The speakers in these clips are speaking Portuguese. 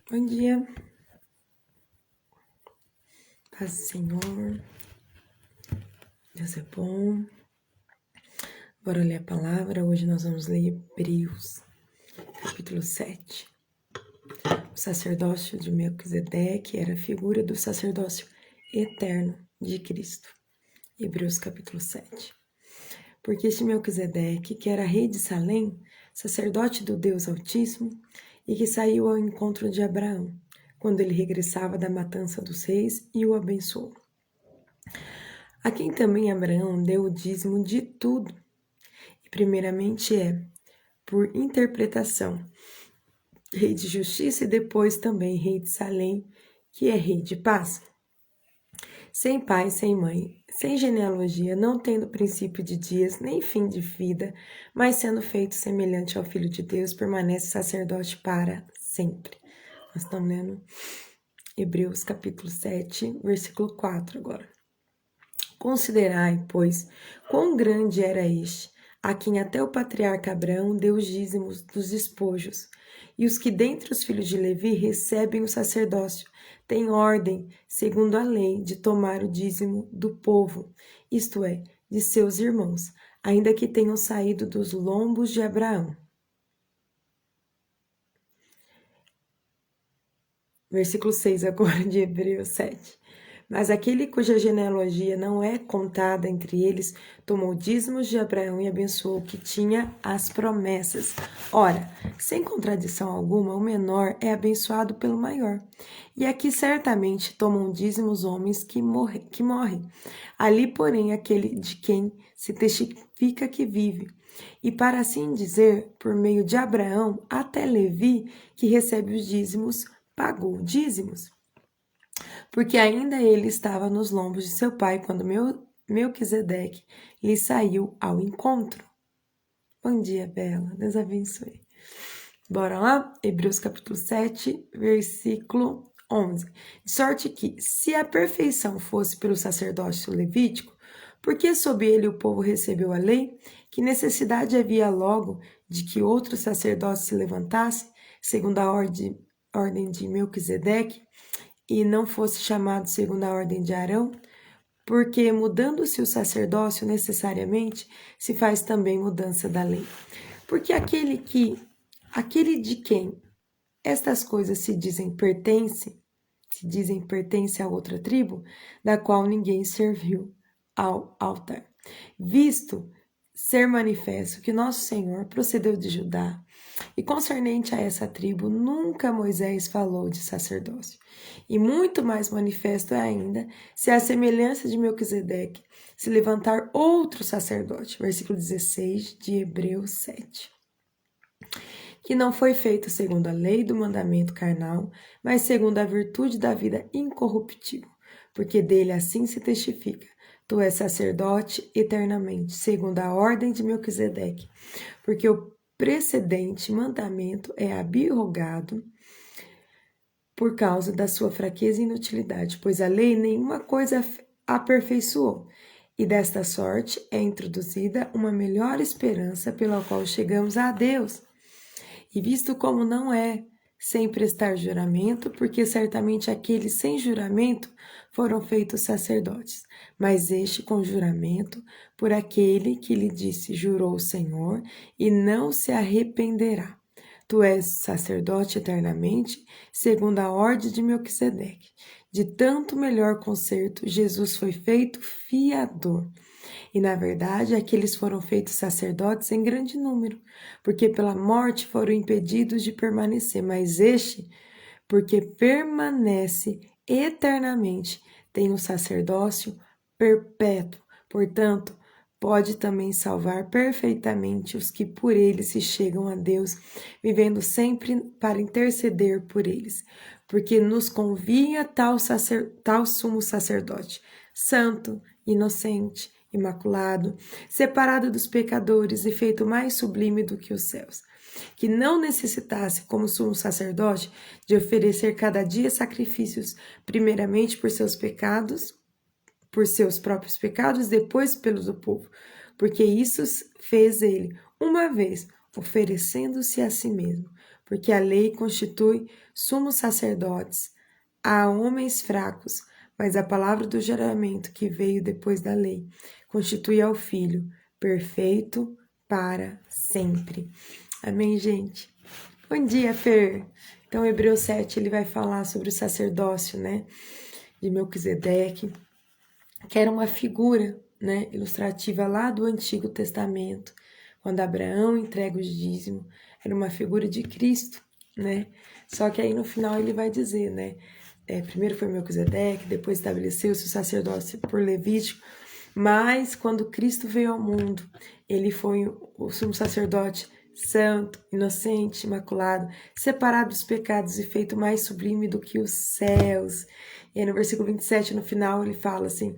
Bom dia, paz do Senhor, Deus é bom. Bora ler a palavra. Hoje nós vamos ler Hebreus, capítulo 7. O sacerdócio de Melquisedeque era a figura do sacerdócio eterno de Cristo. Hebreus, capítulo 7. Porque este Melquisedeque, que era rei de Salém, sacerdote do Deus Altíssimo, e que saiu ao encontro de Abraão, quando ele regressava da matança dos reis, e o abençoou. A quem também Abraão deu o dízimo de tudo. E primeiramente por interpretação, rei de justiça e depois também rei de Salém, que é rei de paz. Sem pai, sem mãe, sem genealogia, não tendo princípio de dias, nem fim de vida, mas sendo feito semelhante ao Filho de Deus, permanece sacerdote para sempre. Nós estamos lendo Hebreus capítulo 7, versículo 4 agora. Considerai, pois, quão grande era este, a quem até o patriarca Abraão deu os dízimos dos despojos, e os que dentre os filhos de Levi recebem o sacerdócio, têm ordem, segundo a lei, de tomar o dízimo do povo, isto é, de seus irmãos, ainda que tenham saído dos lombos de Abraão. Versículo 6 agora de Hebreus 7. Mas aquele cuja genealogia não é contada entre eles, tomou dízimos de Abraão e abençoou o que tinha as promessas. Ora, sem contradição alguma, o menor é abençoado pelo maior. E aqui certamente tomam dízimos homens que morrem. Ali, porém, aquele de quem se testifica que vive. E para assim dizer, por meio de Abraão, até Levi, que recebe os dízimos, pagou dízimos. Porque ainda ele estava nos lombos de seu pai quando Melquisedeque lhe saiu ao encontro. Bom dia, Bela. Deus abençoe. Bora lá? Hebreus capítulo 7, versículo 11. De sorte que, se a perfeição fosse pelo sacerdócio levítico, por que sob ele o povo recebeu a lei? Que necessidade havia logo de que outro sacerdote se levantasse, segundo a ordem de Melquisedeque, e não fosse chamado segundo a ordem de Arão? Porque mudando-se o sacerdócio necessariamente, se faz também mudança da lei. Porque aquele de quem estas coisas se dizem pertence a outra tribo, da qual ninguém serviu ao altar. Visto ser manifesto que nosso Senhor procedeu de Judá, e concernente a essa tribo, nunca Moisés falou de sacerdócio. E muito mais manifesto é ainda, se a semelhança de Melquisedeque se levantar outro sacerdote. Versículo 16 de Hebreus 7. Que não foi feito segundo a lei do mandamento carnal, mas segundo a virtude da vida incorruptível, porque dele assim se testifica: tu és sacerdote eternamente, segundo a ordem de Melquisedeque, porque o precedente mandamento é abrogado por causa da sua fraqueza e inutilidade, pois a lei nenhuma coisa aperfeiçoou, e desta sorte é introduzida uma melhor esperança pela qual chegamos a Deus. E visto como não é sem prestar juramento, porque certamente aqueles sem juramento foram feitos sacerdotes, mas este com juramento, por aquele que lhe disse: jurou o Senhor, e não se arrependerá. Tu és sacerdote eternamente, segundo a ordem de Melquisedeque. De tanto melhor concerto, Jesus foi feito fiador. E, na verdade, aqueles foram feitos sacerdotes em grande número, porque pela morte foram impedidos de permanecer, mas este, porque permanece eternamente, tem um sacerdócio perpétuo. Portanto, pode também salvar perfeitamente os que por ele se chegam a Deus, vivendo sempre para interceder por eles, porque nos convinha tal sumo sacerdote, santo, inocente, imaculado, separado dos pecadores e feito mais sublime do que os céus, que não necessitasse, como sumo sacerdote, de oferecer cada dia sacrifícios, primeiramente por seus pecados, por seus próprios pecados, depois pelos do povo, porque isso fez ele uma vez, oferecendo-se a si mesmo. porque a lei constitui sumos sacerdotes a homens fracos, mas a palavra do juramento que veio depois da lei constitui ao Filho perfeito para sempre. Amém, gente? Bom dia, Fer! Então, Hebreus 7, ele vai falar sobre o sacerdócio, né, de Melquisedeque, que era uma figura, né, ilustrativa lá do Antigo Testamento, quando Abraão entrega os dízimos, era uma figura de Cristo, né? Só que aí no final ele vai dizer, né, primeiro foi Melquisedeque, depois estabeleceu-se o sacerdócio por Levítico, mas quando Cristo veio ao mundo, ele foi o sumo sacerdote santo, inocente, imaculado, separado dos pecados e feito mais sublime do que os céus. E aí no versículo 27, no final, ele fala assim,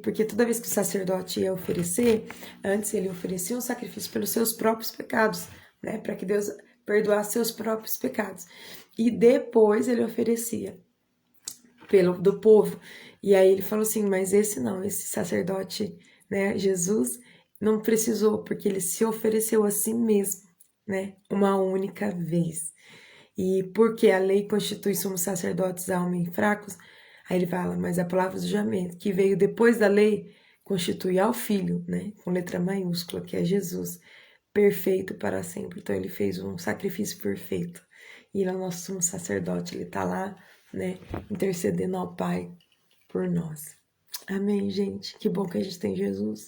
porque toda vez que o sacerdote ia oferecer, antes ele oferecia um sacrifício pelos seus próprios pecados, né, para que Deus perdoasse seus próprios pecados. E depois ele oferecia do povo. E aí ele falou assim, mas esse não, esse sacerdote, né, Jesus, não precisou, porque ele se ofereceu a si mesmo, né, uma única vez. E porque a lei constitui sumos sacerdotes a homens fracos, aí ele fala, mas a palavra do juramento, que veio depois da lei, constitui ao Filho, né, com letra maiúscula, que é Jesus, perfeito para sempre. Então ele fez um sacrifício perfeito. E ele é o nosso sumo sacerdote, ele tá lá, né, intercedendo ao Pai por nós. Amém, gente? Que bom que a gente tem Jesus.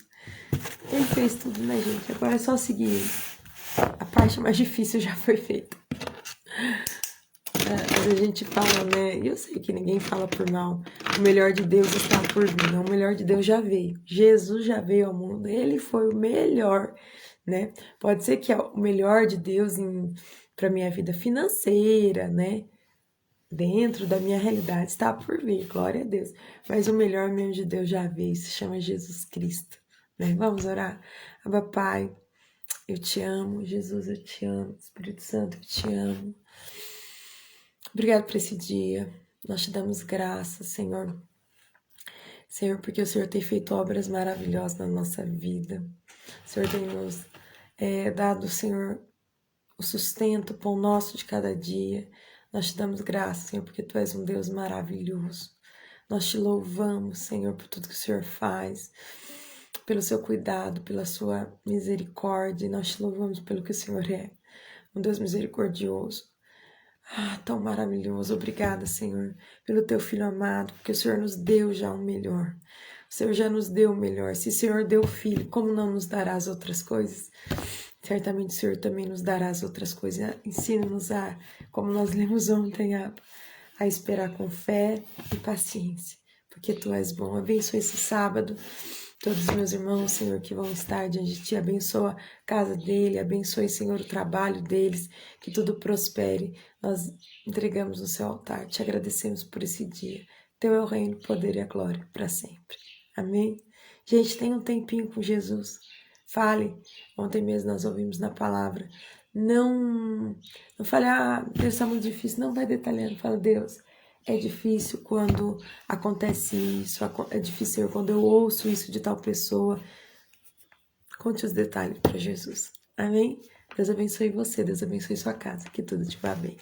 Ele fez tudo, né, gente? Agora é só seguir ele. A parte mais difícil já foi feita. A gente fala, né? E eu sei que ninguém fala por mal. O melhor de Deus está por vir. Não, o melhor de Deus já veio. Jesus já veio ao mundo. Ele foi o melhor, né? Pode ser que é o melhor de Deus para minha vida financeira, né? Dentro da minha realidade está por vir, glória a Deus. Mas o melhor mesmo de Deus já veio, se chama Jesus Cristo, né? Vamos orar? Abba, Pai, eu te amo, Jesus, eu te amo, Espírito Santo, eu te amo. Obrigado por esse dia, nós te damos graças, Senhor. Senhor, porque o Senhor tem feito obras maravilhosas na nossa vida. O Senhor tem nos dado, Senhor, o sustento, o pão nosso de cada dia. Nós te damos graças, Senhor, porque Tu és um Deus maravilhoso. Nós te louvamos, Senhor, por tudo que o Senhor faz, pelo seu cuidado, pela sua misericórdia. Nós te louvamos pelo que o Senhor é, um Deus misericordioso. Tão maravilhoso. Obrigada, Senhor, pelo Teu Filho amado, porque o Senhor nos deu já o melhor. O Senhor já nos deu o melhor. Se o Senhor deu o Filho, como não nos dará as outras coisas? Certamente o Senhor também nos dará as outras coisas. Ensina-nos como nós lemos ontem, a esperar com fé e paciência, porque Tu és bom. Abençoa esse sábado, todos os meus irmãos, Senhor, que vão estar diante de Ti. Abençoa a casa dele, abençoe, Senhor, o trabalho deles, que tudo prospere. Nós entregamos no Seu altar, Te agradecemos por esse dia. Teu é o reino, o poder e a glória para sempre. Amém? Gente, tenha um tempinho com Jesus. Fale. Ontem mesmo nós ouvimos na palavra. Não fale, Deus está muito difícil. Não vai detalhando. Fala, Deus, é difícil quando acontece isso. É difícil quando eu ouço isso de tal pessoa. Conte os detalhes para Jesus. Amém? Deus abençoe você. Deus abençoe sua casa. Que tudo te vá bem.